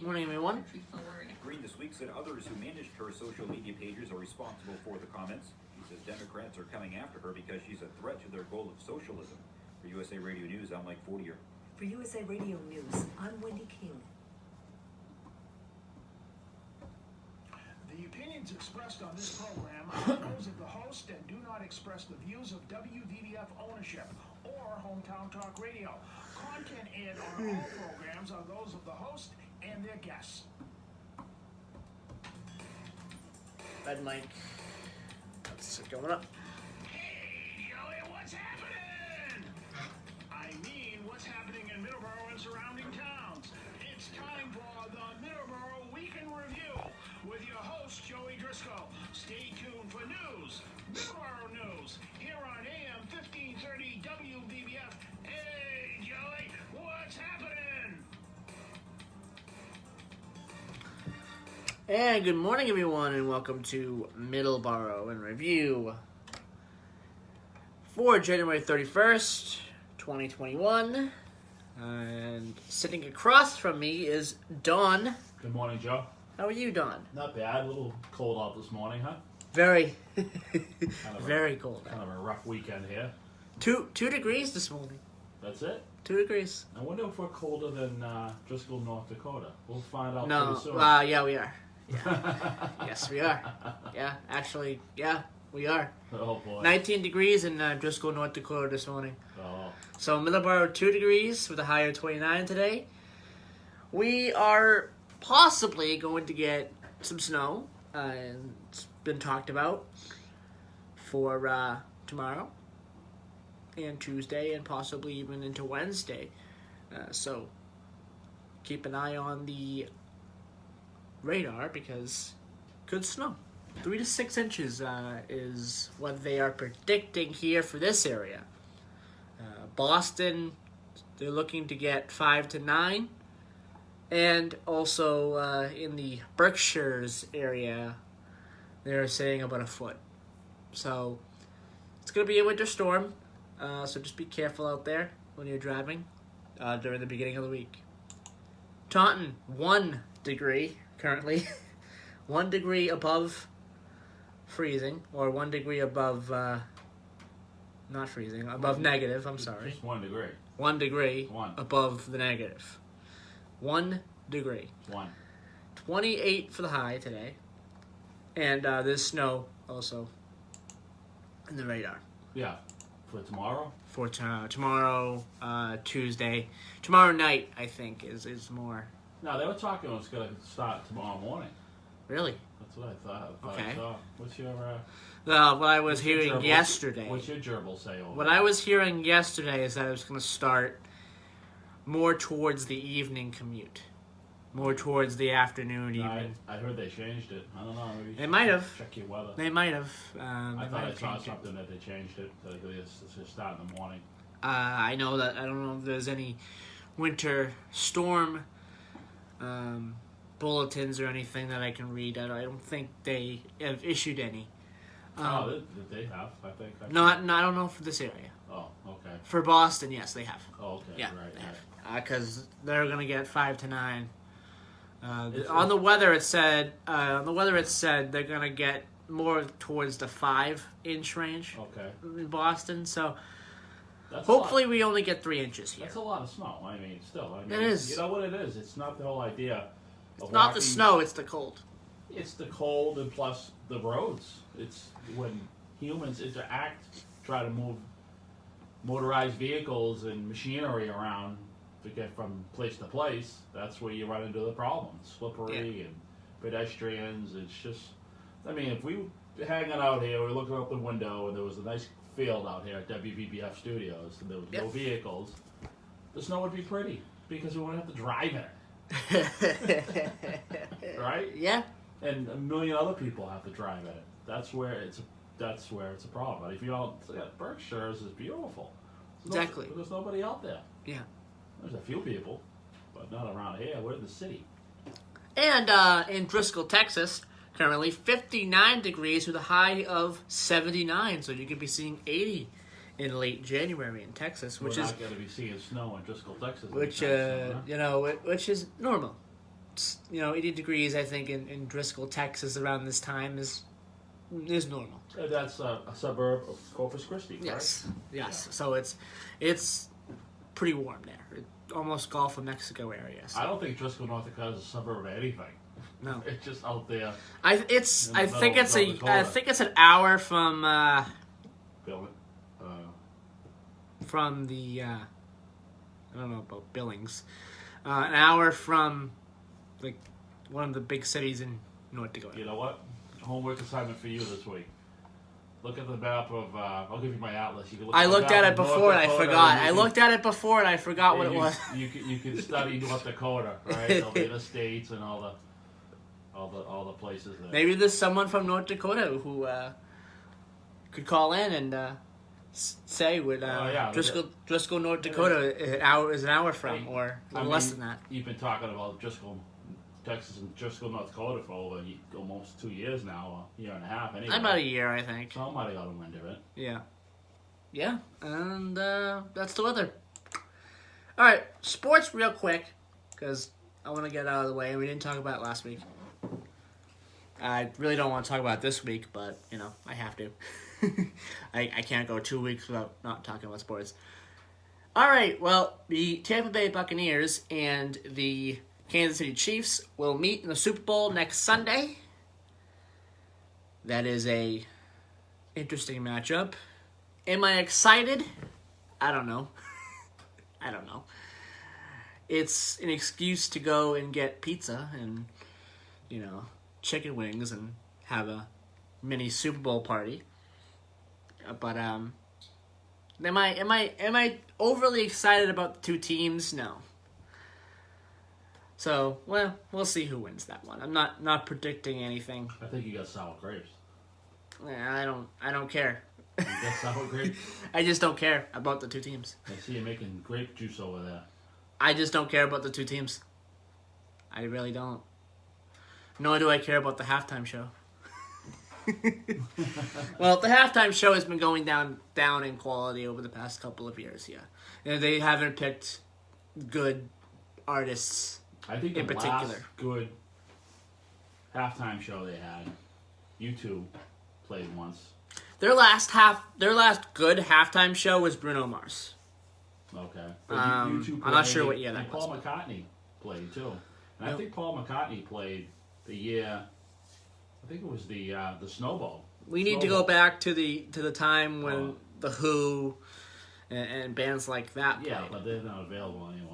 Morning, everyone. Green this week said others who managed her social media pages are responsible for the comments. He says Democrats are coming after her because she's a threat to their goal of socialism. For USA Radio News, I'm Mike Fortier. For USA Radio News, I'm Wendy King. The opinions expressed on this program are those of the host and do not express the views of WVBF ownership or Hometown Talk Radio. Content aired on all programs are those of the host and their guests. Red mic. That's going up. Hey, Joey, what's happening? I mean, what's happening in Middleboro and surrounding towns. It's time for the Middleboro Week in Review with your host, Joey Driscoll. Stay tuned for news, Middleboro News, here on AM 1530 WVBF. Hey, Joey, what's happening? And good morning, everyone, and welcome to Middleboro in Review for January 31st, 2021. And sitting across from me is Dawn. Good morning, Joe. How are you, Dawn? Not bad. A little cold out this morning, huh? Very, Kind of very cold. Kind of a rough weekend here. 2 degrees this morning. That's it? 2 degrees. I wonder if we're colder than Driscoll, North Dakota. We'll find out No, pretty soon. yeah, we are. Yeah. Yes, we are. Yeah, actually, yeah, we are. Oh, boy. 19 degrees in Driscoll, North Dakota this morning. Oh, So Middleboro 2 degrees with a high of 29 today. We are possibly going to get some snow, and it's been talked about for tomorrow and Tuesday and possibly even into Wednesday. So keep an eye on the radar because could snow. 3 to 6 inches is what they are predicting here for this area. Boston, they're looking to get 5 to 9. And also in the Berkshires area, they're saying about a foot. So it's going to be a winter storm. So just be careful out there when you're driving during the beginning of the week. Taunton, 1 degree currently. 1 degree above freezing, or 1 degree above, not freezing, above negative, I'm sorry. just 1 degree. 1 degree One. above the negative. 1 degree. 1. 28 for the high today. And there's snow also in the radar. Yeah. For tomorrow? For tomorrow, Tuesday. Tomorrow night, I think, is more. No, they were talking it was going to start tomorrow morning. Really? That's what I thought. Okay. I saw. What's your... What I was what's your hearing gerbil- yesterday. What's your gerbil say over What there? I was hearing yesterday is that it was going to start more towards the evening commute. More towards the afternoon, No, even. I heard they changed it. I don't know. Maybe you They should might have. Check your weather. They might have. I thought I saw something that they changed it. That it's just start in the morning. I know that. I don't know if there's any winter storm bulletins or anything that I can read. I don't think they have issued any. They have, I think. I don't know for this area. Oh, okay. For Boston, yes, they have. Oh, okay. Yeah, Right, they right. have. Because they're gonna get 5 to 9. It's- On the weather, it said they're gonna get more towards the 5-inch range Okay. in Boston. So That's hopefully we only get 3 inches here. that's a lot of snow. I mean, still. I mean, It is. You know what it is? It's not the whole idea of Not walking. the snow, it's the cold. It's the cold and plus the roads. It's when humans interact, try to move motorized vehicles and machinery around to get from place to place. That's where you run into the problems. Slippery and pedestrians. It's just, I mean, if we were hanging out here, we were looking out the window and there was a nice field out here at WVBF Studios and there was no Yep. vehicles, the snow would be pretty because we wouldn't have to drive in it. Right? Yeah. And a million other people have to drive in it. That's where it's a problem. But if you don't, Berkshire's is beautiful. Exactly. There's nobody out there. Yeah. There's a few people, but not around here. We're in the city. And in Driscoll, Texas, currently 59 degrees with a high of 79. So you could be seeing 80 in late January in Texas, which We're is not going to be seeing snow in Driscoll, Texas. which anytime soon, huh? which is normal. 80 degrees, I think, in Driscoll, Texas around this time is normal. That's a suburb of Corpus Christi, correct? Yes. Yeah. So it's pretty warm there. Almost Gulf of Mexico area. So. I don't think Driscoll, North Dakota is a suburb of anything. No. It's just out there. I think it's Dakota. an hour from Bill, from the I don't know about Billings. An hour from like one of the big cities in North Dakota. you know what? Homework assignment for you this week. Look at the map of. I'll give you my atlas. You can look I at the looked map at it of North before and I Dakota, forgot. and you I can- looked at it before and I forgot what and it was. You can study North Dakota, right? There'll be the states and all the places there. Maybe there's someone from North Dakota who could call in and say what yeah, Driscoll, North Dakota is an hour from, or a little less than that. You've been talking about Driscoll, Texas, and Driscoll, North Dakota for over almost 2 years now, a year and a half. Anyway, About a year, I think. Somebody ought to wonder it. Yeah, and that's the weather. All right, sports real quick, because I want to get out of the way. We didn't talk about it last week. I really don't want to talk about it this week, but, I have to. I can't go 2 weeks without not talking about sports. All right, well, the Tampa Bay Buccaneers and the Kansas City Chiefs will meet in the Super Bowl next Sunday. That is a interesting matchup. Am I excited? I don't know. I don't know. It's an excuse to go and get pizza and, chicken wings and have a mini Super Bowl party. But am I overly excited about the two teams? No. So, well, we'll see who wins that one. I'm not predicting anything. I think you got sour grapes. I don't care. You got sour grapes? I just don't care about the two teams. I see you making grape juice over there. I just don't care about the two teams. I really don't. Nor do I care about the halftime show. Well, the halftime show has been going down in quality over the past couple of years, yeah. And they haven't picked good artists. I think in the particular. last good halftime show they had, U2 played once. Their last good halftime show was Bruno Mars. Okay. I'm not sure what year that and Paul McCartney played too. And I think Paul McCartney played the year. I think it was the Snow Bowl. We need to go back to the time when the Who and bands like that played. Yeah, but they're not available anymore.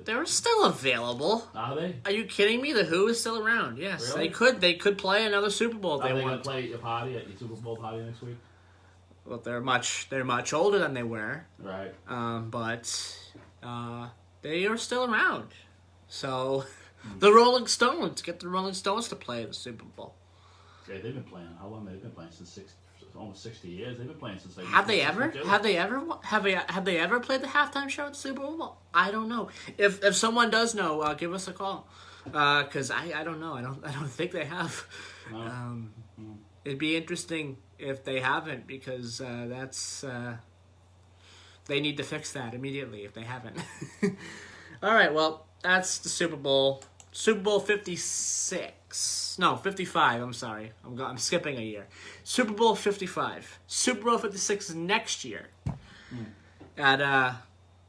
They're still available. Are they? Are you kidding me? The Who is still around. Yes, Really? They could play another Super Bowl if Are they they going want. to play at your party, at your Super Bowl party next week? Well, they're much older than they were. Right. But they are still around. So the Rolling Stones, get the Rolling Stones to play the Super Bowl. Yeah, they've been playing. How long have they been playing? Since almost 60 years. They've been playing since like. Have they ever? 1962. Have they ever played the halftime show at the Super Bowl? I don't know. If someone does know, give us a call. Because I don't know. I don't think they have. No. It'd be interesting if they haven't, because that's they need to fix that immediately if they haven't. All right, well, that's the Super Bowl. Super Bowl 56. No, 55. I'm sorry. I'm skipping a year. Super Bowl 55. Super Bowl 56 is next year at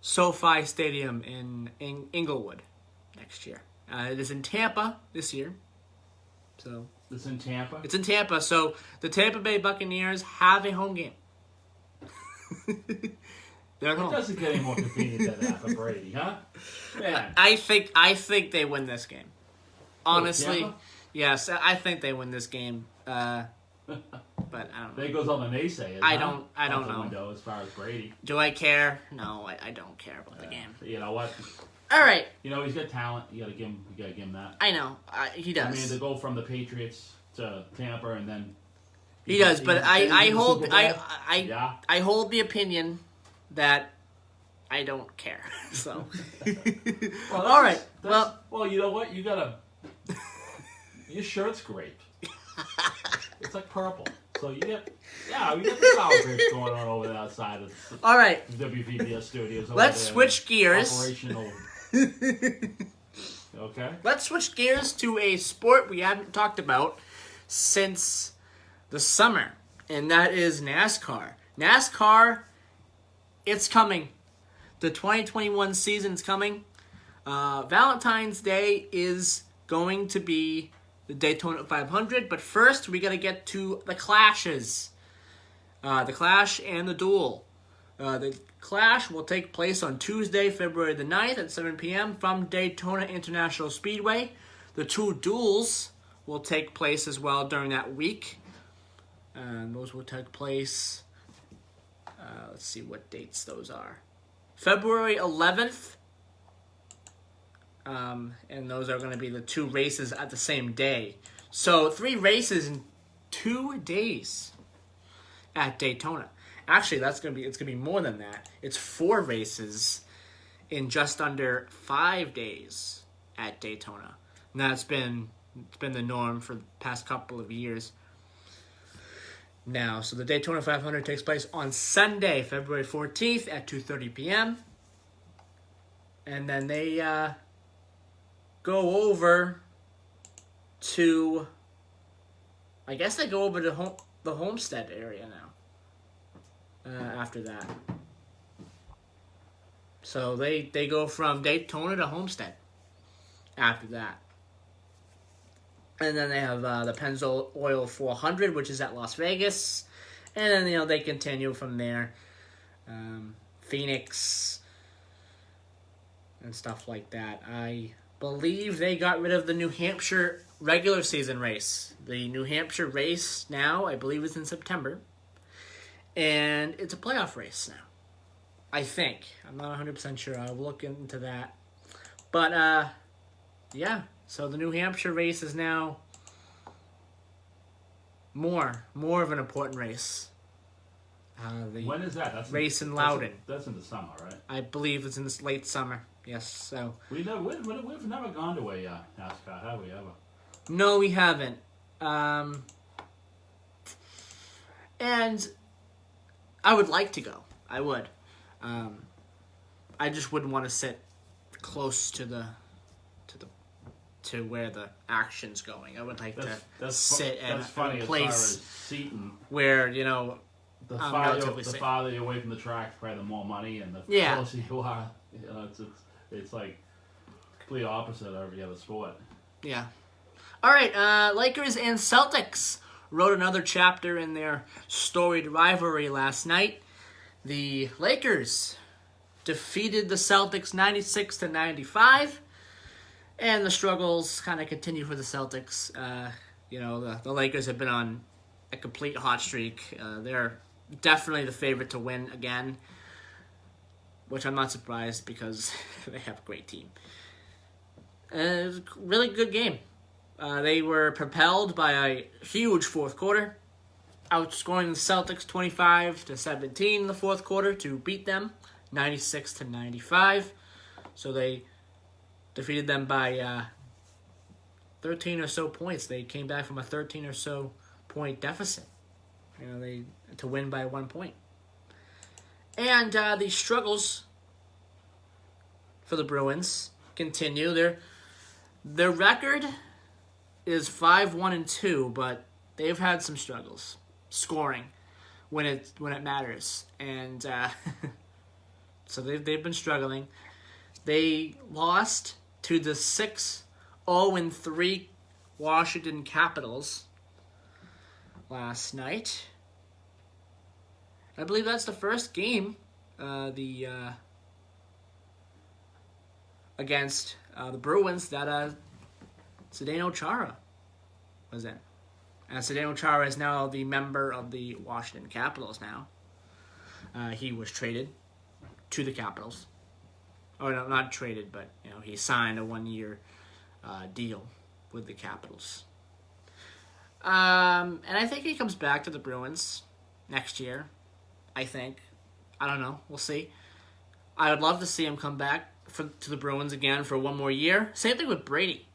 SoFi Stadium in Inglewood next year. It is in Tampa this year. So It's in Tampa? it's in Tampa, so the Tampa Bay Buccaneers have a home game. They're at It home. doesn't get any more convenient than that for Brady, huh? Man. I think they win this game. Honestly, Tampa? yes, I think they win this game. But I don't know. There goes all the naysayers. I huh? don't Out the know. window as far as Brady. Do I care? No, I don't care about the game. You know what? All right, He's got talent. You gotta give him that. I know he does. I mean, to go from the Patriots to Tampa and then He does, but I hold Yeah. I hold the opinion that I don't care. So all right, well, you know what? You gotta. Your shirt's great. It's like purple. So you get the sour grapes going on over the outside of all right. the WVBS studios. over Let's there. switch gears. Operational. Okay. Let's switch gears to a sport we haven't talked about since the summer, and that is NASCAR. NASCAR, it's coming. The 2021 season's coming. Valentine's Day is going to be the Daytona 500, but first we got to get to the clashes. The Clash and the Duel. The Clash will take place on Tuesday, February the 9th at 7 p.m. from Daytona International Speedway. The two duels will take place as well during that week. Those will take place, let's see what dates those are. February 11th, and those are going to be the two races at the same day. So 3 races in 2 days at Daytona. Actually, it's going to be more than that. It's 4 races in just under 5 days at Daytona. And that's been the norm for the past couple of years now. So the Daytona 500 takes place on Sunday, February 14th at 2:30 p.m. And then they go over to, I guess they go over to the Homestead area now. After that. So they go from Daytona to Homestead after that. And then they have the Pennzoil 400, which is at Las Vegas. And then, they continue from there. Phoenix and stuff like that. I believe they got rid of the New Hampshire regular season race. The New Hampshire race now, I believe, is in September. And it's a playoff race now. I think. I'm not 100% sure. I'll look into that. But, yeah. So the New Hampshire race is now more of an important race. When is that? That's race in Loudon. That's in the summer, right? I believe it's in this late summer. Yes, so. We've never gone to a NASCAR, have we ever? No, we haven't. And I would like to go. I would. I just wouldn't want to sit close to where the action's going. I would like to sit at a place where, the relatively farther you're away from the track, probably the more money, and the closer you are. It's like complete opposite of every other sport. Yeah. All right, Lakers and Celtics wrote another chapter in their storied rivalry last night. The Lakers defeated the Celtics 96-95, and the struggles kind of continue for the Celtics. The Lakers have been on a complete hot streak. They're definitely the favorite to win again, which I'm not surprised because they have a great team. It was a really good game. They were propelled by a huge fourth quarter, outscoring the Celtics 25-17 in the fourth quarter to beat them 96-95. So they defeated them by 13 or so points. They came back from a 13 or so point deficit. To win by 1 point. And the struggles for the Bruins continue. Their record is 5-1-2, but they've had some struggles scoring when it matters, and so they've been struggling. They lost to the 6-0-3 Washington Capitals last night. I believe that's the first game against the Bruins that Zdeno Chara was in. And Zdeno Chara is now the member of the Washington Capitals now. He was traded to the Capitals. Oh, no, not traded, but he signed a 1-year deal with the Capitals. And I think he comes back to the Bruins next year. I think. I don't know. We'll see. I would love to see him come back to the Bruins again for 1 more year. Same thing with Brady.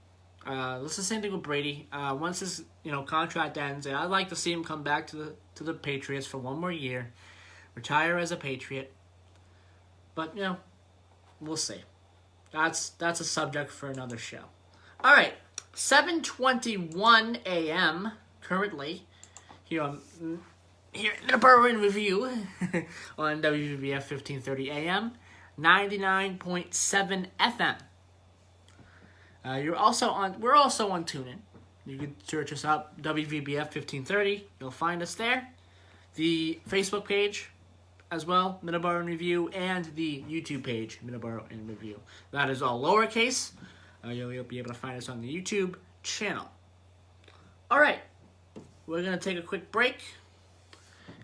It's the same thing with Brady. Once his contract ends, I'd like to see him come back to the Patriots for 1 more year, retire as a Patriot. But we'll see. That's a subject for another show. All right, 7:21 a.m. currently here in Middleboro in Review on WVBF 1530 a.m. 99.7 FM. We're also on TuneIn. You can search us up, WVBF 1530. You'll find us there. The Facebook page as well, Middleboro in Review, and the YouTube page, Middleboro in Review. That is all lowercase. You'll be able to find us on the YouTube channel. All right, we're going to take a quick break.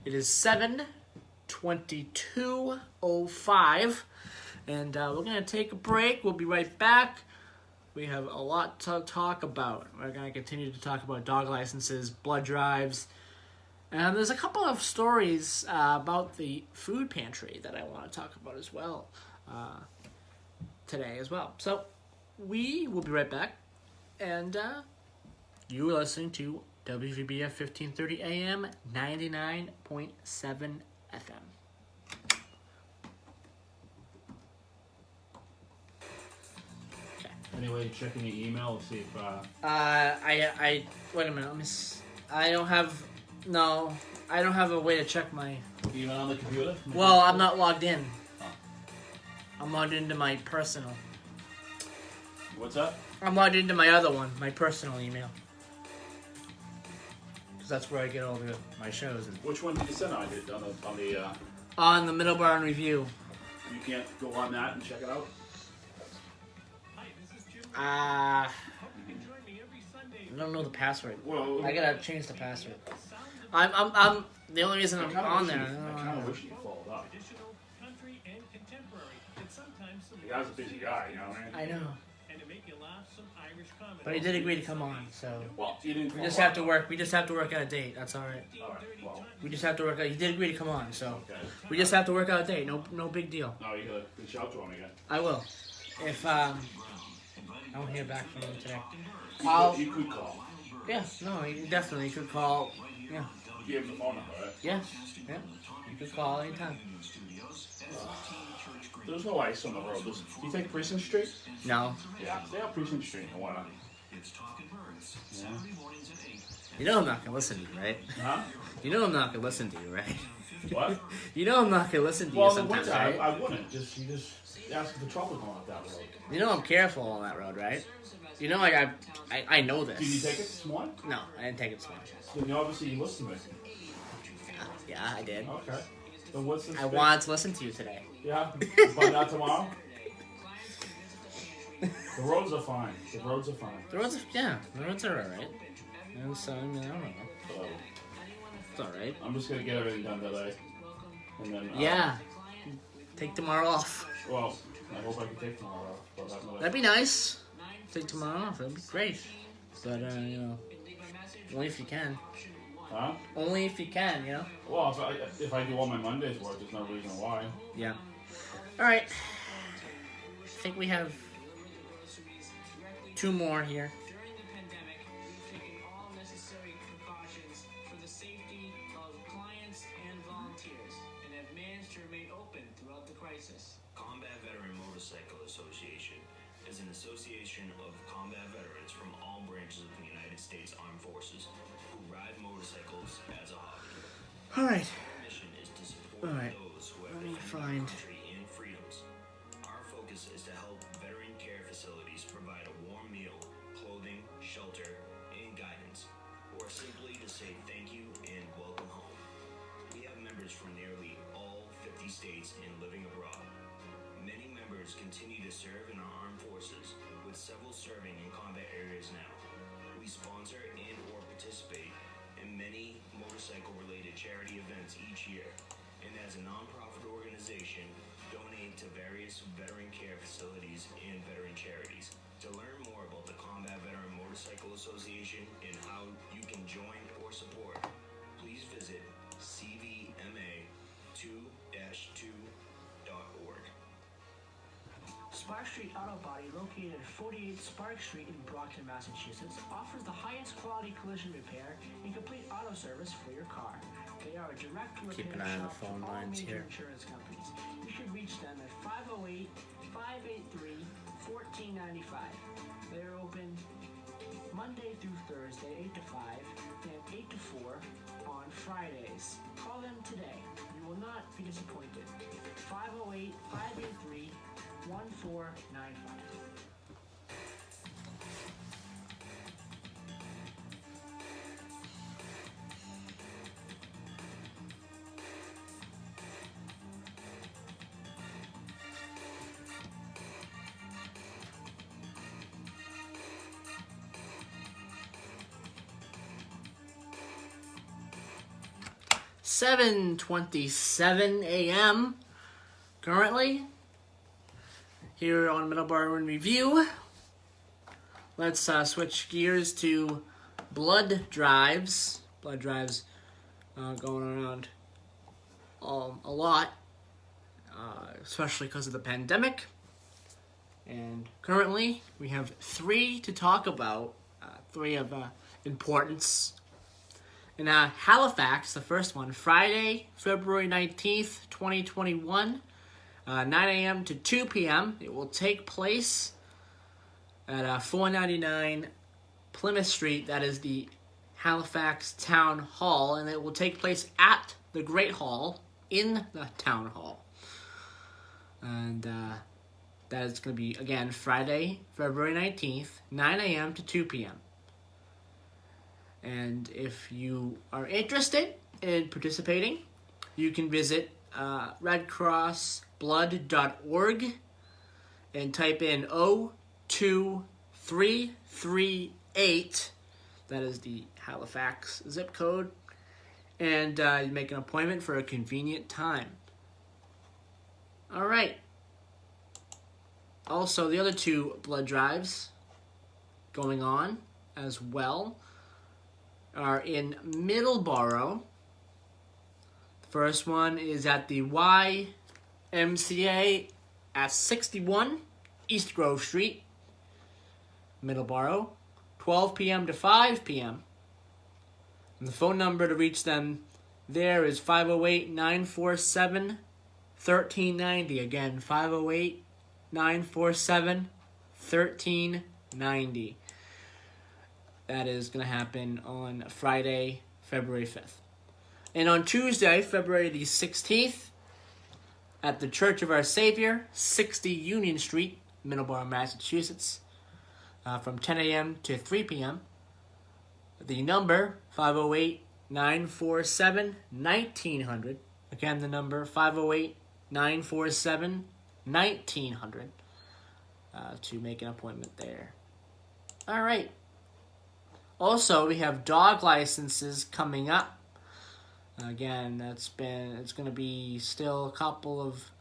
It is 7:22:05, and we're going to take a break. We'll be right back. We have a lot to talk about. We're going to continue to talk about dog licenses, blood drives, and there's a couple of stories about the food pantry that I want to talk about as well today as well. So we will be right back, and you are listening to WVBF 1530 AM, 99.7 FM. Anyway, checking your email to see if I wait a minute. I don't have a way to check my. email on the computer. Well, I'm not logged in. I'm logged into my personal. What's up? I'm logged into my other one, my personal email. Because that's where I get all my shows. Which one did you send on the On the Middleboro in Review. You can't go on that and check it out. I don't know the password. Well, I gotta change the password. I'm the only reason I'm on there. I kind of wish you followed up. The guy's a busy guy, you know what I mean? I know. But he did agree to come on, so Well, you didn't. we just have to work. We just have to work out a date. That's all right. All right. Well, We just have to work out. He did agree to come on, so okay. we just have to work out a date. No big deal. No, you gotta reach out to him again. I will. If I don't hear back from him today. You could call. Yeah, no, he definitely could call. Yeah, You gave him the phone number, right? yeah. You could call anytime. There's no ice on the road. Do you take Precinct Street? No. Yeah, stay on Precinct Street. I wanna. Yeah. You know I'm not gonna listen to you, right? Huh? You know I'm not gonna listen to you, right? What? You know I'm not gonna listen to Well, you in the sometimes, winter, right? I wouldn't. You just ask for trouble going up that road. You know I'm careful on that road, right? You know, like I know this. Did you take it this morning? No, I didn't take it this morning. Then obviously you listened to me. Yeah, I did. Okay. Then what's this? I wanted to listen to you today. Yeah, but not tomorrow. The roads are fine. The roads are fine. The roads are alright. And so, I mean, I don't know. So, It's alright. I'm just gonna get everything done today, and then. Yeah. Take tomorrow off. Well, I hope I can take tomorrow off, but I'm not. That'd be nice. Take tomorrow off. That'd be great. But, you know, only if you can. Huh? Only if you can, you know? Well, if I do all my Mondays work, there's no reason why. Yeah. Alright. I think we have 2 more here. During the pandemic, we've taken all necessary precautions for the safety of clients and volunteers and have managed to remain open throughout the crisis. Combat Veteran Motorcycle Association is an association of combat veterans from all branches of the United States Armed Forces who ride motorcycles as a hobby. Alright. Our mission is to support Alright. those who have Let me defended find. our country and freedoms. Our focus is to help veteran care facilities provide a warm meal, clothing, shelter, and guidance, or simply to say thank you and welcome home. We have members from nearly all 50 states and living abroad. Many members continue to serve in our armed forces, with several serving in combat areas now. We sponsor and or participate in many motorcycle-related charity events each year, and as a non-profit organization, donate to various veteran care facilities and veteran charities. To learn more about the Combat Veteran Motorcycle Association and how you can join or support, please visit cvma2-2.org. Spark Street Auto Body, located at 48 Spark Street in Brockton, Massachusetts, offers the highest quality collision repair and complete auto service for your car. They are a direct repair Keep an eye on the shop phone for all lines major here. insurance companies. You should reach them at 508-583-1495. They are open Monday through Thursday, 8 to 5, and 8 to 4 on Fridays. Call them today. You will not be disappointed. 508-583-1495. "7:27 a.m. currently here on Middleboro in Review." Let's switch gears to blood drives. Blood drives going around a lot, especially because of the pandemic. And currently, we have 3 to talk about, 3 of importance. In Halifax, the first one, Friday, February 19th, 2021, 9 a.m. to 2 p.m. It will take place at 499 Plymouth Street. That is the Halifax Town Hall, and it will take place at the Great Hall in the Town Hall. And that is going to be, again, Friday, February 19th, 9 a.m. to 2 p.m. And if you are interested in participating, you can visit redcrossblood.org and type in 02338. That is the Halifax zip code. And you make an appointment for a convenient time. All right. Also, the other 2 blood drives going on as well are in Middleboro. The first one is at the YMCA at 61 East Grove Street, Middleboro, 12 p.m. to 5 p.m. And the phone number to reach them there is 508-947-1390. Again, 508-947-1390. That is going to happen on Friday, February 5th. And on Tuesday, February the 16th, at the Church of Our Savior, 60 Union Street, Middleboro, Massachusetts, from 10 a.m. to 3 p.m. The number, 508-947-1900. Again, the number, 508-947-1900, to make an appointment there. All right. Also, we have dog licenses coming up. Again, it's going to be still a couple of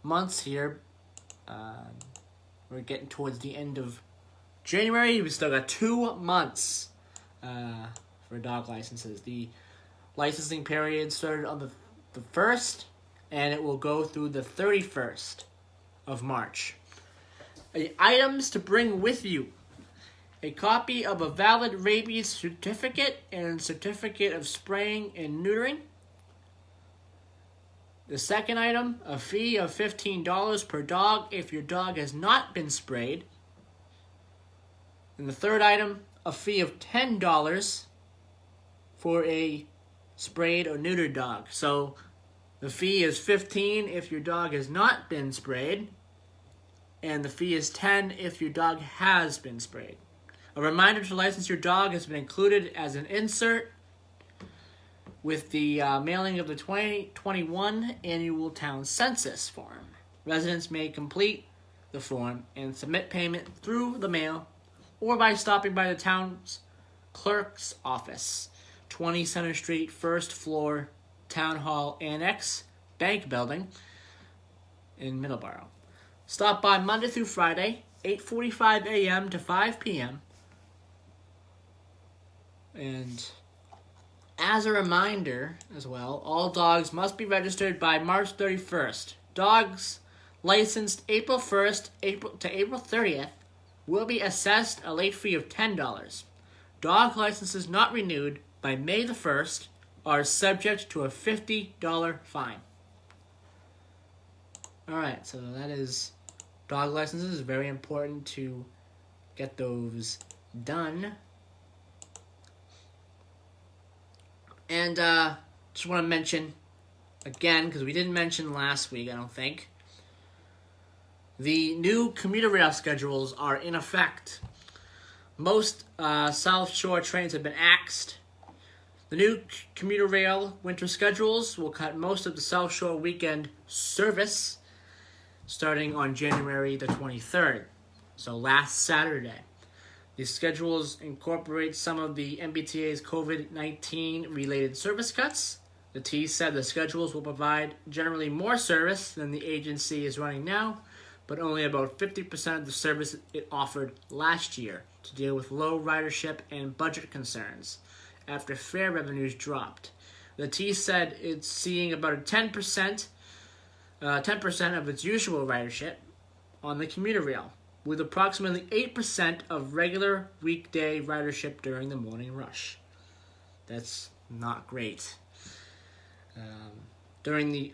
months here. We're getting towards the end of January. We still got 2 months for dog licenses. The licensing period started on the 1st, and it will go through the 31st of March. Items to bring with you: a copy of a valid rabies certificate and certificate of spraying and neutering. The second item, a fee of $15 per dog if your dog has not been sprayed. And the third item, a fee of $10 for a sprayed or neutered dog. So the fee is $15 if your dog has not been sprayed, and the fee is $10 if your dog has been sprayed. A reminder to license your dog has been included as an insert with the mailing of the 2021 annual town census form. Residents may complete the form and submit payment through the mail or by stopping by the town's clerk's office, 20 Center Street, first floor, Town Hall Annex, Bank Building in Middleboro. Stop by Monday through Friday, 8:45 a.m. to 5 p.m. And as a reminder as well, all dogs must be registered by March 31st. Dogs licensed April 1st to April 30th will be assessed a late fee of $10. Dog licenses not renewed by May the 1st are subject to a $50 fine. Alright, so that is dog licenses. Very important to get those done. And just want to mention again, because we didn't mention last week, I don't think, the new commuter rail schedules are in effect. Most South Shore trains have been axed. The new commuter rail winter schedules will cut most of the South Shore weekend service starting on January the 23rd, so last Saturday. These schedules incorporate some of the MBTA's COVID-19 related service cuts. The T said the schedules will provide generally more service than the agency is running now, but only about 50% of the service it offered last year to deal with low ridership and budget concerns after fare revenues dropped. The T said it's seeing about a 10% of its usual ridership on the commuter rail, with approximately 8% of regular weekday ridership during the morning rush. That's not great. During the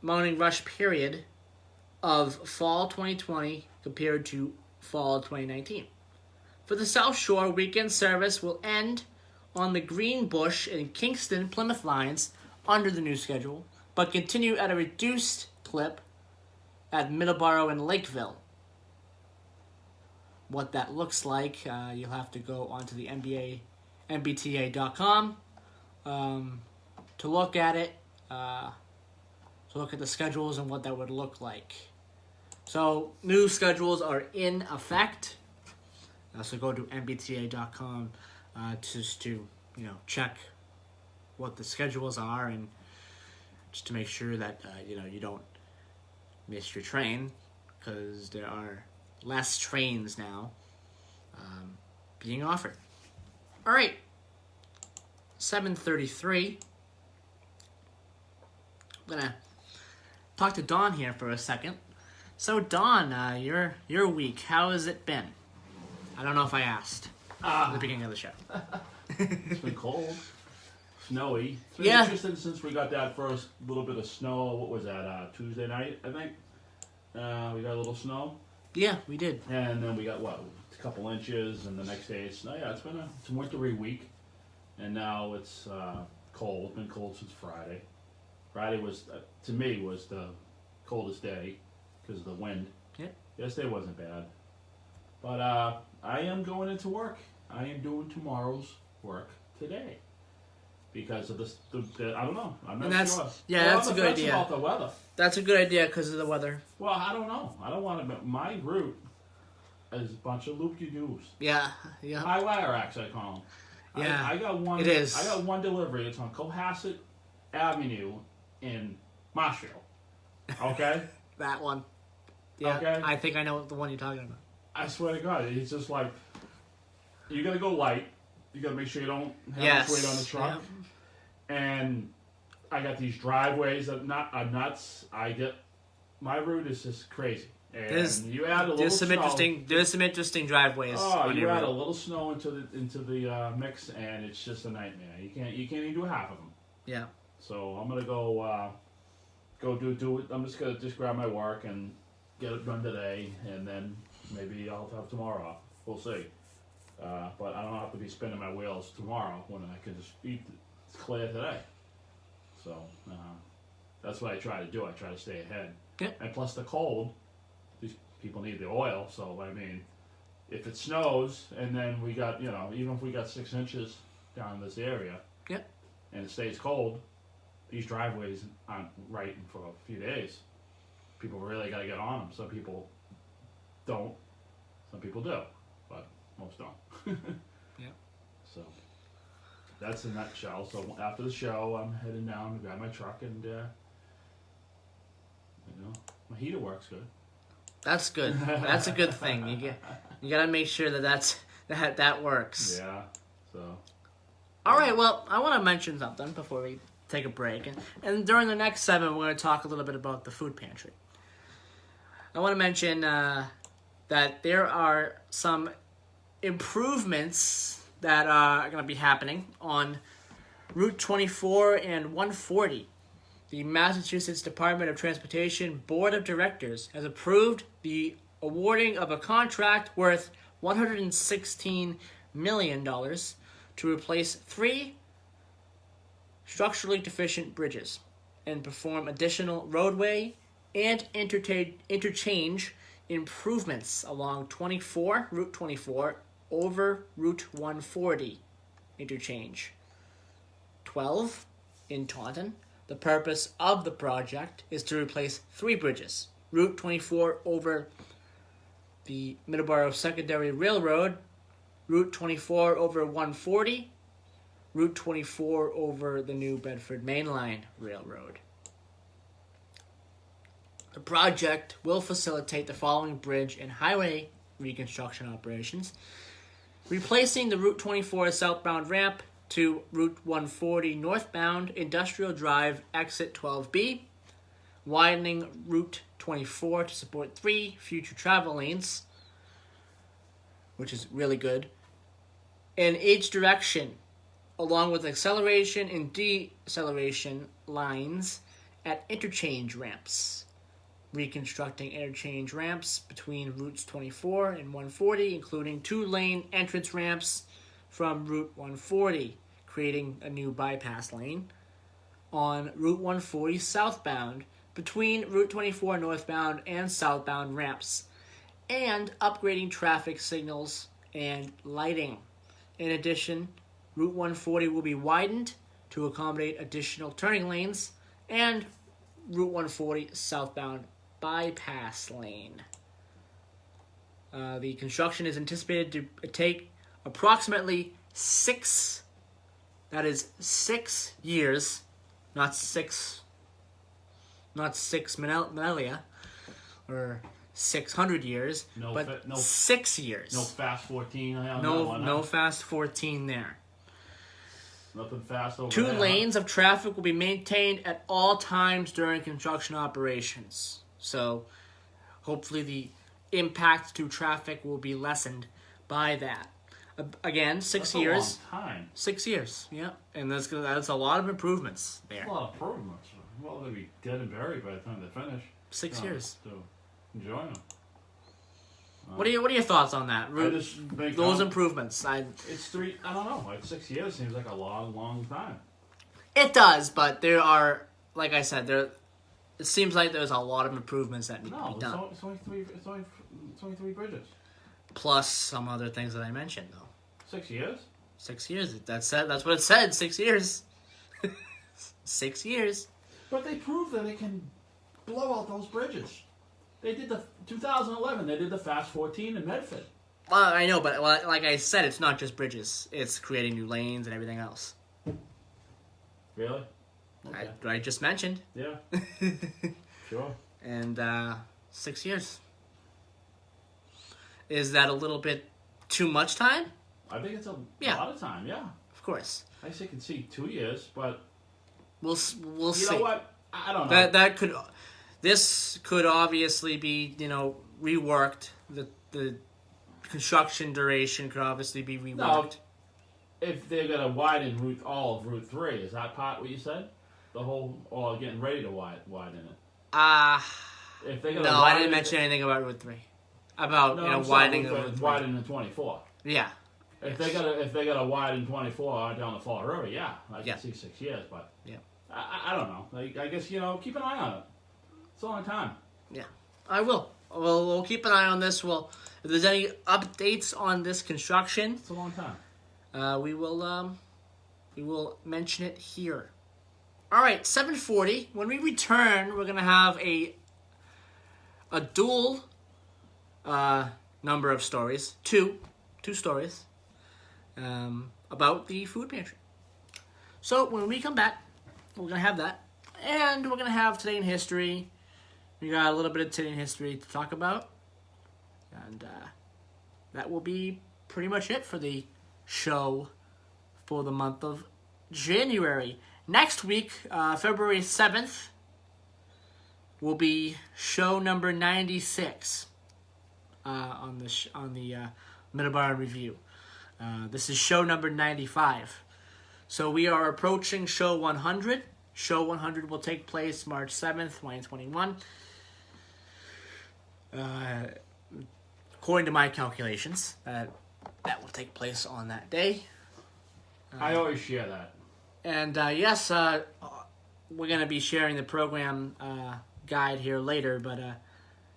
morning rush period of fall 2020 compared to fall 2019. For the South Shore, weekend service will end on the Greenbush and Kingston Plymouth lines under the new schedule, but continue at a reduced clip at Middleboro and Lakeville. What that looks like, you'll have to go onto the MBTA.com to look at it, to look at the schedules and what that would look like. So new schedules are in effect. So go to MBTA.com just to check what the schedules are and just to make sure that you don't miss your train, because there are less trains now being offered. All right, 7:33. I'm gonna talk to Dawn here for a second. So Dawn, your week, how has it been? I don't know if I asked at the beginning of the show. It's been cold, snowy. It's been interesting since we got that first little bit of snow. What was that? Tuesday night, I think. We got a little snow. Yeah, we did. And then we got a couple inches, and the next day it's snow. Yeah, it's a wintry week, and now it's cold. It's been cold since Friday. Friday was to me was the coldest day because of the wind. Yeah. Yesterday wasn't bad, but I am going into work. I am doing tomorrow's work today because of this. I don't know. I'm not sure. Yeah, that's a good idea. About the weather. That's a good idea because of the weather. Well, I don't know. I don't want to. My route is a bunch of loop-de-doos. Yeah. High wire racks, I call them. Yeah. I got one. It is. I got one delivery. It's on Cohasset Avenue in Marshfield. Okay. That one. Yeah. Okay. I think I know the one you're talking about. I swear to God, it's just like you gotta go light. You gotta make sure you don't have much weight on the truck. Yeah. And I got these driveways that are nuts. My route is just crazy. And you add a little snow. There's some interesting driveways. Oh, you add a little snow into the mix, and it's just a nightmare. You can't even do half of them. Yeah. So I'm gonna go do it. I'm just gonna grab my work and get it done today, and then maybe I'll have tomorrow off. We'll see. But I don't have to be spinning my wheels tomorrow when I can just it's clear today. So that's what I try to do. I try to stay ahead. Yeah. And plus the cold, these people need the oil. So I mean, if it snows and then we got even if we got 6 inches down in this area, and it stays cold, these driveways aren't right for a few days. People really got to get on them. Some people don't. Some people do, but most don't. Yeah. So that's a nutshell. So after the show, I'm heading down to grab my truck, and my heater works good. That's good. That's a good thing. You gotta make sure that works. Yeah. So. All right. Well, I want to mention something before we take a break, and during the next 7, we're going to talk a little bit about the food pantry. I want to mention that there are some improvements that are going to be happening on Route 24 and 140. The Massachusetts Department of Transportation Board of Directors has approved the awarding of a contract worth $116 million to replace 3 structurally deficient bridges and perform additional roadway and interchange improvements along Route 24 over Route 140 interchange. 12 in Taunton. The purpose of the project is to replace 3 bridges. Route 24 over the Middleboro Secondary Railroad, Route 24 over 140, Route 24 over the New Bedford Main Line Railroad. The project will facilitate the following bridge and highway reconstruction operations: replacing the Route 24 southbound ramp to Route 140 northbound Industrial Drive exit 12B, widening Route 24 to support 3 future travel lanes, which is really good, in each direction, along with acceleration and deceleration lines at interchange ramps. Reconstructing interchange ramps between routes 24 and 140, including 2-lane entrance ramps from Route 140, creating a new bypass lane on Route 140 southbound between Route 24 northbound and southbound ramps, and upgrading traffic signals and lighting. In addition, Route 140 will be widened to accommodate additional turning lanes and Route 140 southbound bypass lane. The construction is anticipated to take approximately 6 years, not six millennia, or 600 years, but 6 years. No fast 14. No fast 14 there. Nothing fast over 2 there. lanes of traffic will be maintained at all times during construction operations. So, hopefully the impact to traffic will be lessened by that. Again, 6 That's years. A long time. 6 years, yeah. And that's a lot of improvements there. That's a lot of improvements. Well, they'll be dead and buried by the time they finish. 6 years. So, enjoy them. What are your thoughts on that? Those improvements. It's 3. I don't know. Like 6 years seems like a long time. It does, but there are, like I said, it seems like there's a lot of improvements that need to be done. No, it's only 3 bridges. Plus some other things that I mentioned, though. 6 years. 6 years. That's what it said. 6 years. 6 years. But they proved that they can blow out those bridges. They did 2011. They did the Fast 14 in Medford. Well, I know, but like I said, it's not just bridges. It's creating new lanes and everything else. Really? Okay. I just mentioned. Yeah. Sure. And 6 years. Is that a little bit too much time? I think it's a lot of time. Yeah. Of course. I can see 2 years, but we'll see. You know what? I don't know. This could obviously be, reworked. The construction duration could obviously be reworked. No, if they're gonna widen all of Route 3, is that part what you said? The whole, or getting ready to widen it? If they no, I didn't mention anything about Route 3. About widening Route 3. Widening 24. Yeah. If they gotta widen 24 down the Fall River, yeah, I can see 6 years, but yeah, I don't know. I guess keep an eye on it. It's a long time. Yeah, I will. We'll keep an eye on this. If there's any updates on this construction, it's a long time. We will mention it here. All right, 7:40. When we return, we're gonna have a dual number of stories, two stories about the food pantry. So when we come back, we're gonna have that, and we're gonna have Today in History. We got a little bit of Today in History to talk about, and that will be pretty much it for the show for the month of January. Next week, February 7th, will be show number 96 on the Middleboro Review. This is show number 95. So we are approaching show 100. Show 100 will take place March 7th, 2021. according to my calculations, that will take place on that day. I always share that. And yes, we're going to be sharing the program guide here later, but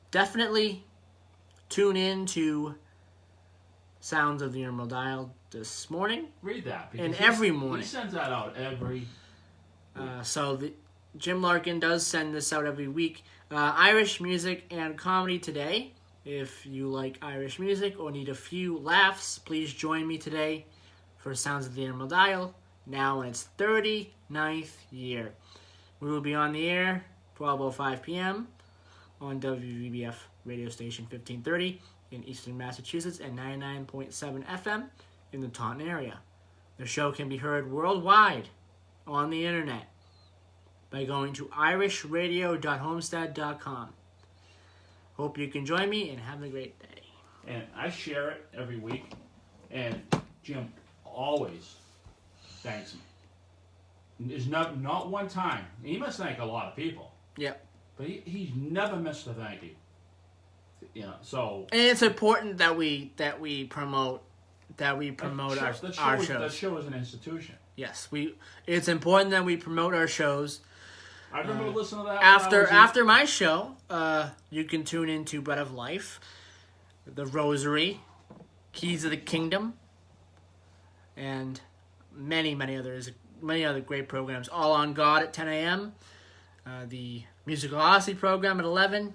definitely tune in to Sounds of the Emerald Isle this morning. Read that. And every morning. He sends that out every Jim Larkin does send this out every week. Irish music and comedy today. If you like Irish music or need a few laughs, please join me today for Sounds of the Emerald Isle, now in its 39th year. We will be on the air 12:05 p.m. on WVBF radio station 1530 in Eastern Massachusetts and 99.7 FM in the Taunton area. The show can be heard worldwide on the internet by going to irishradio.homestead.com. Hope you can join me and have a great day. And I share it every week, and Jim always thanks me. There's not one time. He must thank a lot of people. Yep. But he's never missed a thank you. You know, so. And it's important that we promote our shows. That show is an institution. Yes, it's important that we promote our shows. I remember listening to that after my show. You can tune into Bread of Life, The Rosary, Keys of the Kingdom, and many other great programs. All on God at 10 a.m. The Musical Odyssey program at 11,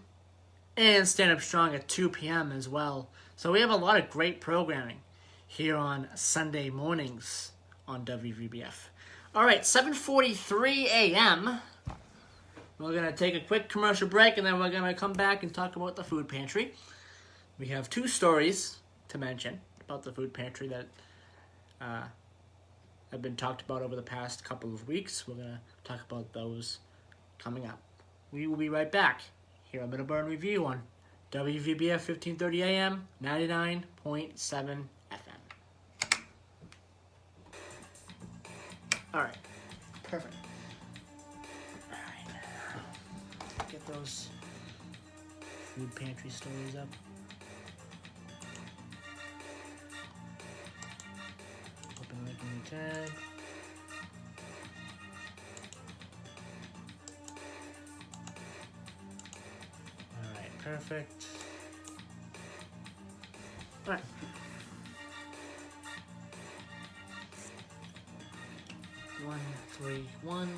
and Stand Up Strong at 2 p.m. as well. So we have a lot of great programming here on Sunday mornings on WVBF. All right, 7:43 a.m. We're going to take a quick commercial break, and then we're going to come back and talk about the food pantry. We have two stories to mention about the food pantry that have been talked about over the past couple of weeks. We're going to talk about those coming up. We will be right back here on Middleboro Review on WVBF 1530 AM, 99.7 FM. All right. Perfect. All right. Get those food pantry stories up. Open link in the tag. All right. Perfect. All right. 131. I'm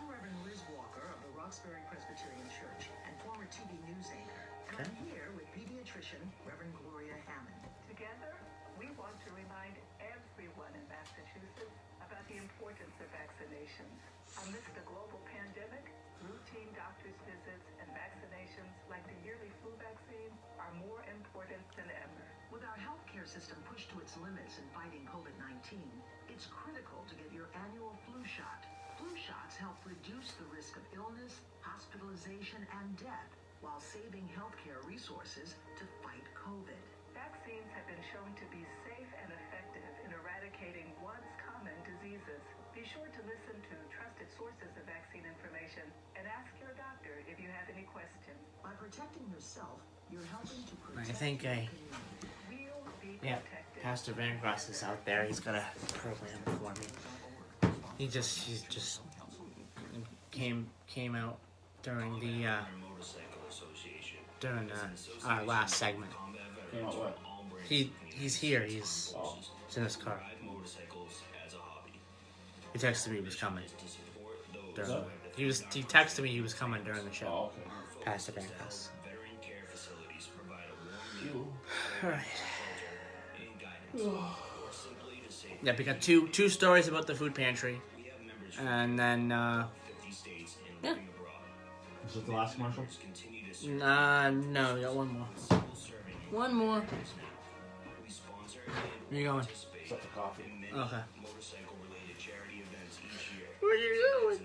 Reverend Liz Walker of the Roxbury Presbyterian Church and former TV news anchor. And I'm here with pediatrician Reverend Gloria Hammond. Together, we want to remind everyone in Massachusetts about the importance of vaccinations. Amidst the global pandemic, routine doctor's visits and vaccinations like the yearly flu vaccine are more important than ever. With our healthcare system pushed to its limits in fighting COVID-19, it's critical to get your annual flu shot. Flu shots help reduce the risk of illness, hospitalization, and death while saving healthcare resources to fight COVID. Vaccines have been shown to be safe and effective in eradicating once common diseases. Be sure to listen to trusted sources of vaccine information and ask your doctor if you have any questions. By protecting yourself, you're helping to I protect think your I... community. We'll be Yeah, protected. Pastor Van Gross is out there. He's got a program for me. He just came out during the our last segment. You know what? He's here. He's in his car. He texted me he was coming. He texted me he was coming during the show. Oh, okay. Pastor Van Gross. You. All right. Yeah, we got two stories about the food pantry, and then yeah. Is it the last commercial? No, we got one more. One more. Where you going? It's up the coffee. Okay. Where you going?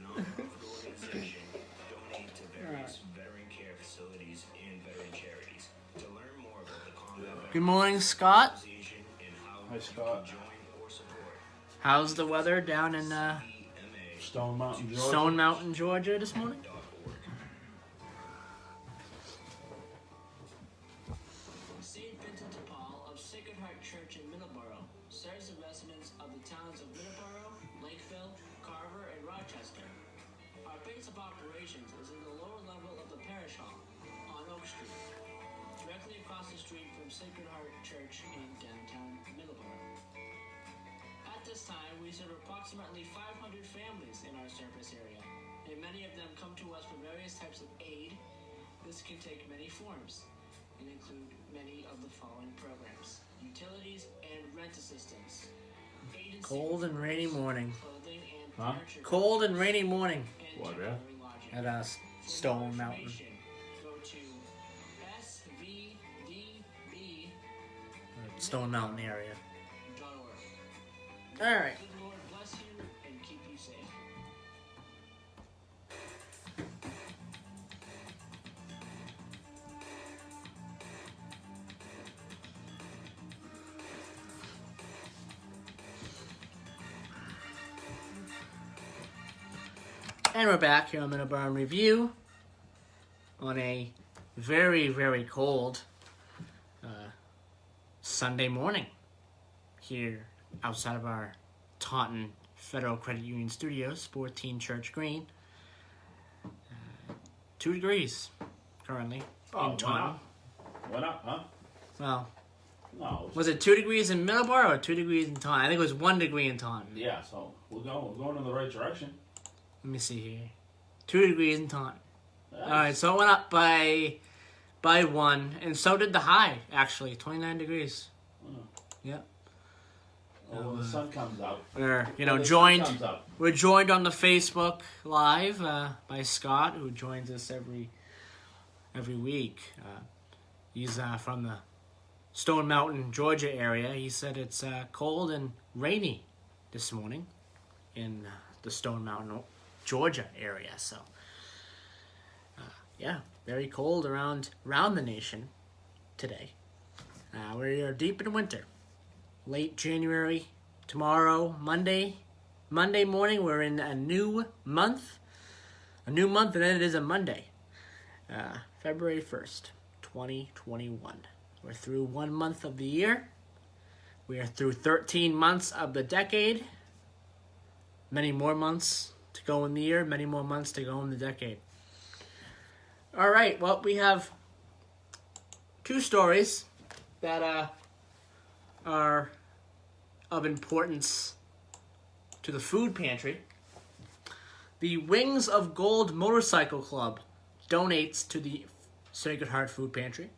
Donate to various veteran care facilities and veteran charities. To learn more about the combat Good morning, Scott. organization and how Hi, you Scott. can join or support How's the weather down in Stone Mountain, Georgia. Stone Mountain, Georgia this morning? Church in Middleboro serves the residents of the towns of Middleboro, Lakeville, Carver, and Rochester. Our base of operations is in the lower level of the parish hall on Oak Street, directly across the street from Sacred Heart Church in downtown Middleboro. At this time, we serve approximately 500 families in our service area, and many of them come to us for various types of aid. This can take many forms and include many of the following programs: utilities and rent assistance, aid in Cold and rainy morning. clothing and Huh? furniture, Cold and rainy morning and What, yeah? temporary lodging. at For Stone more Mountain. information, go to svdb.org. Stone Mountain area. All right. Good Lord bless you and keep you safe. And we're back here on Middleboro Review on a very, very cold Sunday morning here outside of our Taunton Federal Credit Union Studios, 14 Church Green. 2 degrees currently in Taunton. Went up, huh? Well, No. was it 2 degrees in Middleboro or 2 degrees in Taunton? I think it was 1 degree in Taunton. Yeah, so we're going in the right direction. Let me see here. 2 degrees in Taunton. Yeah. All right, so it went up by 1, and so did the high. Actually, 29 degrees. Oh. Yep. Well, when the sun comes out. We're When the sun joined. comes up. We're joined on the Facebook Live by Scott, who joins us every week. He's from the Stone Mountain, Georgia area. He said it's cold and rainy this morning in the Stone Mountain, Georgia area. So, yeah, very cold around the nation today. We are deep in winter. Late January, tomorrow, Monday morning, we're in a new month. And then it is a Monday. February 1st, 2021. We're through 1 month of the year. We are through 13 months of the decade. Many more months to go in the year, many more months to go in the decade. All right, well, we have 2 stories that are of importance to the food pantry. The Wings of Gold Motorcycle Club donates to the Sacred Heart Food Pantry.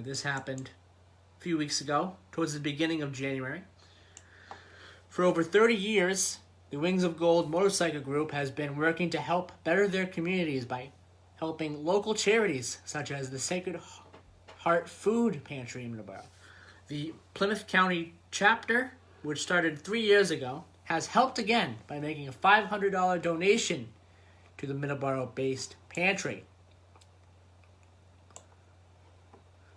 This happened a few weeks ago, towards the beginning of January. For over 30 years, the Wings of Gold Motorcycle Group has been working to help better their communities by helping local charities such as the Sacred Heart Food Pantry in Middleboro. The Plymouth County chapter, which started 3 years ago, has helped again by making a $500 donation to the Middleboro-based pantry.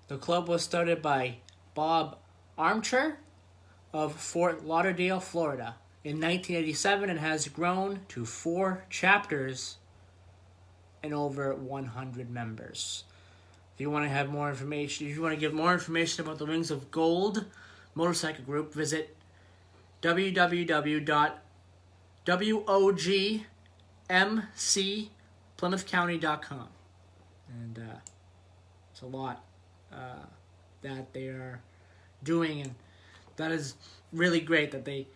The club was started by Bob Armcher of Fort Lauderdale, Florida, in 1987 and has grown to 4 chapters and over 100 members. If you want to have more information, if you want to give more information about the Wings of Gold Motorcycle Group, visit www.wogmcplymouthcounty.com. And it's a lot that they are doing, and that is really great that they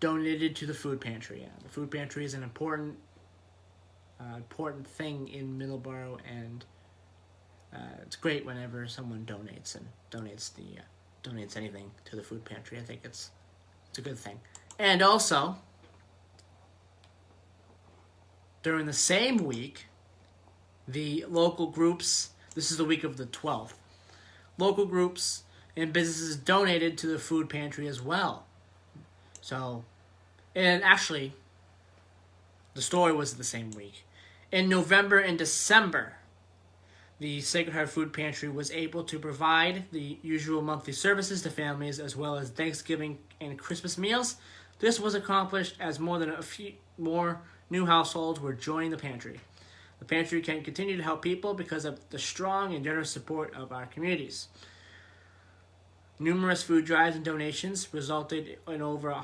donated to the food pantry. The food pantry is an important thing in Middleboro, and it's great whenever someone donates anything to the food pantry. I think it's a good thing. And also, during the same week, the local groups, this is the week of the 12th, local groups and businesses donated to the food pantry as well. So, and actually, the story was the same week. In November and December, the Sacred Heart Food Pantry was able to provide the usual monthly services to families as well as Thanksgiving and Christmas meals. This was accomplished as more than a few more new households were joining the pantry. The pantry can continue to help people because of the strong and generous support of our communities. Numerous food drives and donations resulted in over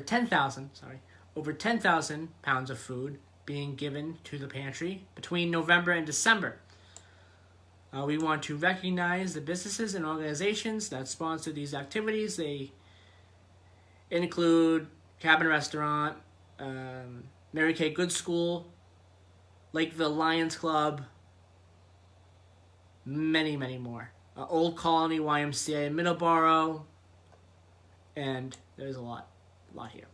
10,000 pounds of food being given to the pantry between November and December. We want to recognize the businesses and organizations that sponsor these activities. They include Cabin Restaurant, Mary Kay Good School, Lakeville Lions Club, many, many more. Old Colony YMCA in Middleboro, and there's a lot here.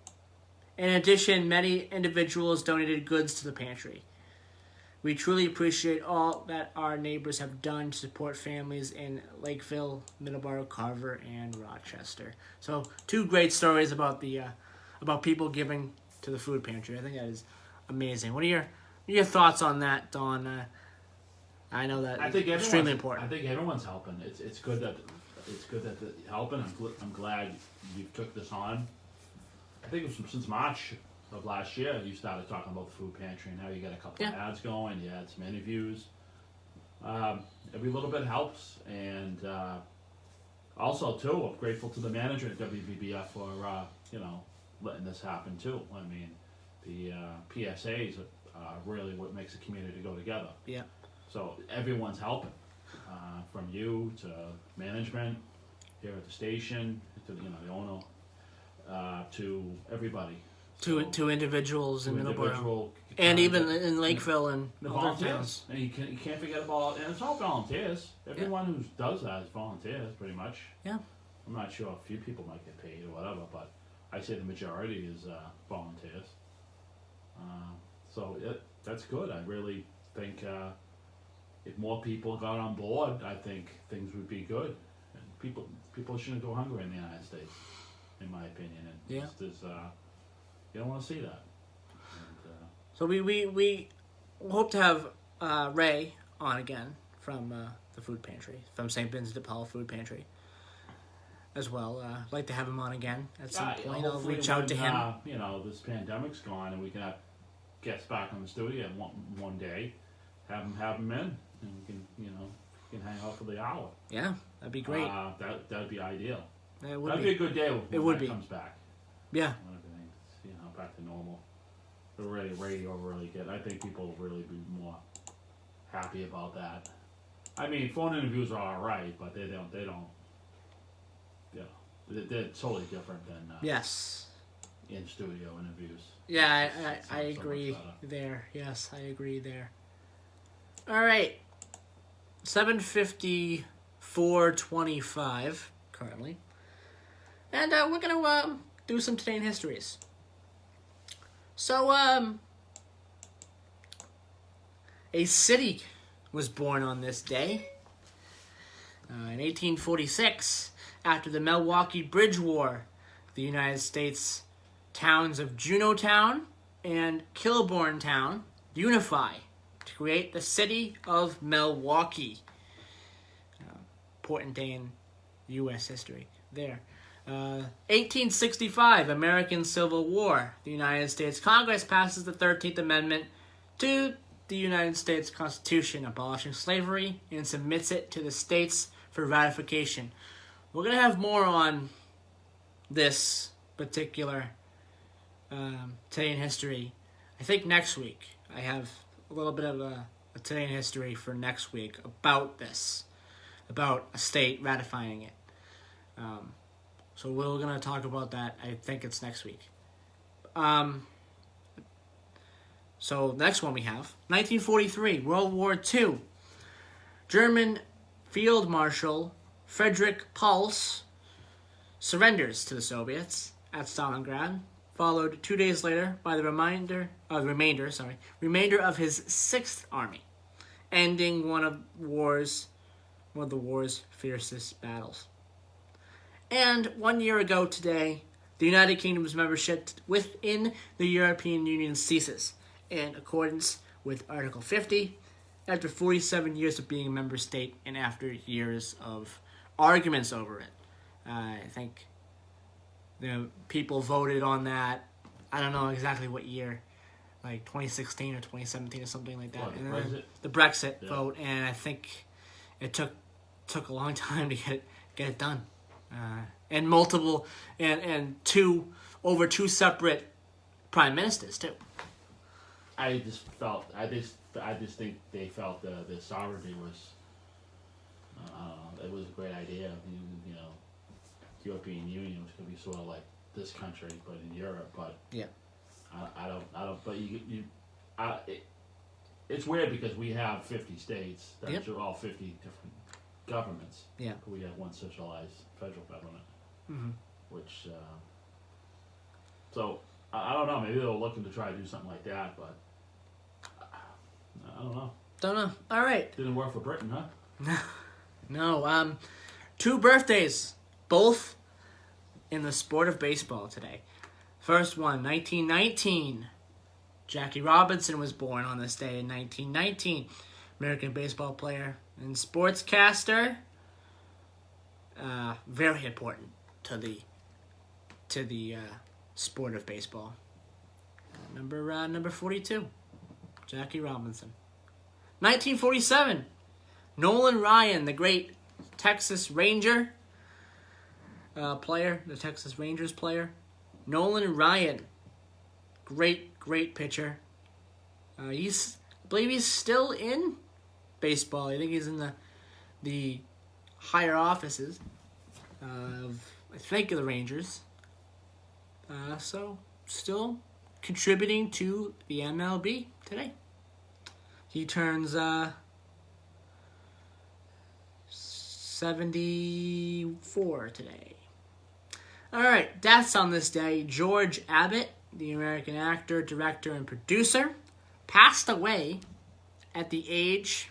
In addition, many individuals donated goods to the pantry. We truly appreciate all that our neighbors have done to support families in Lakeville, Middleboro, Carver, and Rochester. So, 2 great stories about about people giving to the food pantry. I think that is amazing. What are your thoughts on that, Dawn? I know that it's extremely important. I think everyone's helping. It's good that they're helping. I'm glad you took this on. I think it was since March of last year you started talking about the food pantry and how you got a couple of ads going. You had some interviews. Every little bit helps, and also too, I'm grateful to the manager at WBBF for letting this happen too. I mean, the PSAs are really what makes a community go together. Yeah. So everyone's helping, from you to management here at the station, to the owner, to everybody. To individuals in Middleborough. Individual and even in Lakeville and the other volunteers. towns. And you can't forget about, and it's all volunteers. Everyone who does that is volunteers, pretty much. Yeah. I'm not sure, a few people might get paid or whatever, but I say the majority is volunteers. So that's good. I really think if more people got on board, I think things would be good. And people shouldn't go hungry in the United States, in my opinion. And you don't want to see that. And, so we hope to have Ray on again from the food pantry, from St. Vincent de Paul Food Pantry as well. I'd like to have him on again at some point. I'll reach out to him. This pandemic's gone and we can have guests back on the studio one day. Have him in, and we can hang out for the hour. Yeah, that'd be great. That'd be ideal. That'd be a good day when it comes back. Yeah. When everything's back to normal. The radio really good. I think people will really be more happy about that. I mean, phone interviews are all right, but they don't. They're totally different than yes, in studio interviews. Yeah, I agree there. Yes, I agree there. All right, 7:54:25 currently, and we're gonna do some Today in Histories. So, a city was born on this day. In 1846, after the Milwaukee Bridge War, the United States towns of Juneautown and Kilbournetown unify to create the city of Milwaukee. Important day in U.S. history there. 1865, American Civil War. The United States Congress passes the 13th Amendment to the United States Constitution, abolishing slavery, and submits it to the states for ratification. We're going to have more on this particular Today in History, I think next week. I have a little bit of a Today in History for next week about this, about a state ratifying it. So we're going to talk about that. I think it's next week. So the next one we have, 1943, World War II. German Field Marshal Friedrich Pals surrenders to the Soviets at Stalingrad, followed 2 days later by the remainder of his 6th Army, ending one of the war's fiercest battles. And 1 year ago today, the United Kingdom's membership within the European Union ceases, in accordance with Article 50, after 47 years of being a member state and after years of arguments over it. I think people voted on that, I don't know exactly what year, like 2016 or 2017 or something like that. What, the Brexit vote, and I think it took took a long time to get it done, and over two separate prime ministers too. I just think they felt the sovereignty was, it was a great idea. You know, European Union was going to be sort of like this country, but in Europe. But yeah, I don't. But it's weird because we have 50 states that Yep. are all 50 different governments. Yeah. But we have one centralized federal government, which. So I don't know. Maybe they're looking to try to do something like that, but I don't know. Don't know. All right. Didn't work for Britain, huh? No. 2 birthdays, both in the sport of baseball today. First one, 1919. Jackie Robinson was born on this day in 1919. American baseball player and sportscaster. Very important to the sport of baseball. Number 42, Jackie Robinson. 1947, Nolan Ryan, the great Texas Ranger player, the Texas Rangers player. Nolan Ryan, great pitcher. I believe he's still in baseball. I think he's in the higher offices of the Rangers. So still contributing to the MLB today. He turns 74 today. All right, deaths on this day. George Abbott, the American actor, director, and producer, passed away at the age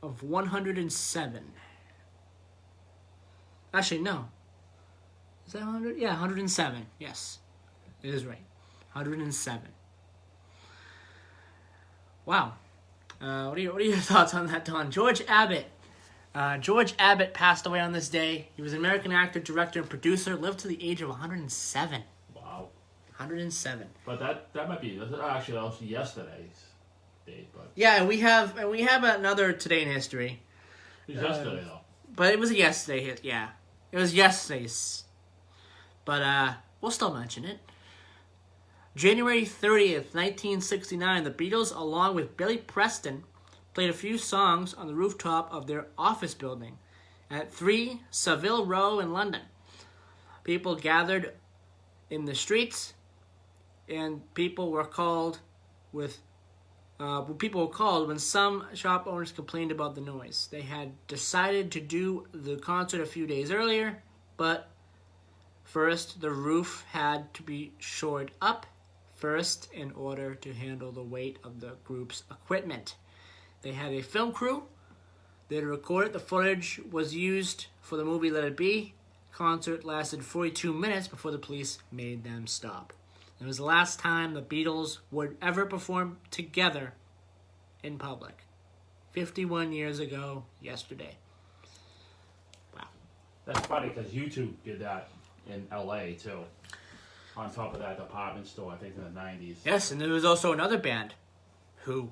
of 107. Actually, no. Is that 100? Yeah, 107. Yes, it is right. 107. Wow. What are your thoughts on that, Don? George Abbott. George Abbott passed away on this day. He was an American actor, director, and producer. Lived to the age of 107. Wow. 107. But that might be actually also yesterday's date. But yeah, and we have another today in history. it was yesterday though. But it was yesterday. Yeah, it was yesterday's. But we'll still mention it. January 30th, 1969, the Beatles, along with Billy Preston, played a few songs on the rooftop of their office building at 3 Savile Row in London. People gathered in the streets, and people were called when some shop owners complained about the noise. They had decided to do the concert a few days earlier, but first the roof had to be shored up first in order to handle the weight of the group's equipment. They had a film crew that recorded. The footage was used for the movie Let It Be. Concert lasted 42 minutes before the police made them stop. It was the last time the Beatles would ever perform together in public. 51 years ago yesterday. Wow. That's funny because U2 did that in LA too. On top of that department store, I think in the 90s. Yes, and there was also another band who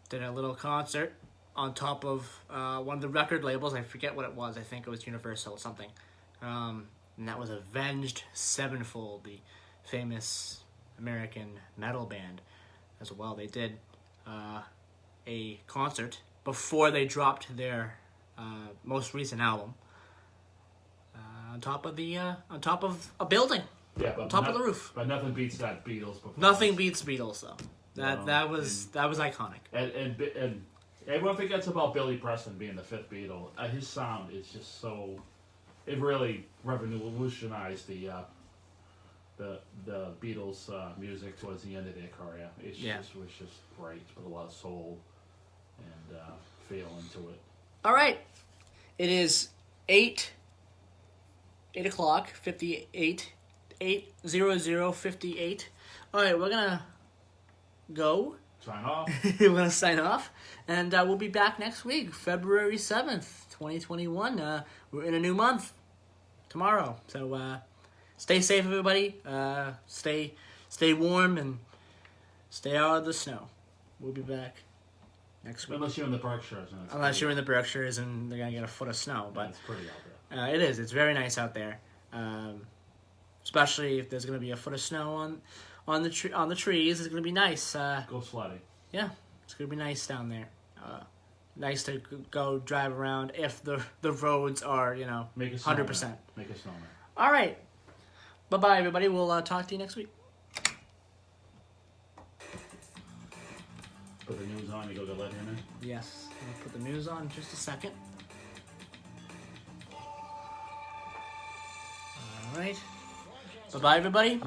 did a little concert on top of one of the record labels. I forget what it was. I think it was Universal or something. And that was Avenged Sevenfold, the famous American metal band as well. They did a concert before they dropped their most recent album on top of a building. Yeah, but on top of the roof. But nothing beats that Beatles performance. Nothing beats Beatles though. That was iconic. And everyone forgets about Billy Preston being the fifth Beatle. His sound is just so. It really revolutionized the Beatles' music towards the end of their career. It was just great. Put a lot of soul and feel into it. All right, it is 8:00, 58, 8:00:58. All right, we're gonna go. Sign off. We're gonna sign off, and we'll be back next week, February 7th, 2021. We're in a new month tomorrow, so stay safe, everybody. Stay warm and stay out of the snow. We'll be back next week. Unless you're in the Berkshires. And it's Unless pretty- you're in the Berkshires and they're gonna get a foot of snow, but It's pretty out there. it is. It's very nice out there, especially if there's gonna be a foot of snow on the trees. It's gonna be nice. Go sledding. Yeah, it's gonna be nice down there. Nice to go drive around if the roads are Make a 100%. Make a snowman. All right. Bye bye, everybody. We'll talk to you next week. Put the news on. You go get let him in. Yes. I'll put the news on in just a second. All right. Bye bye, everybody.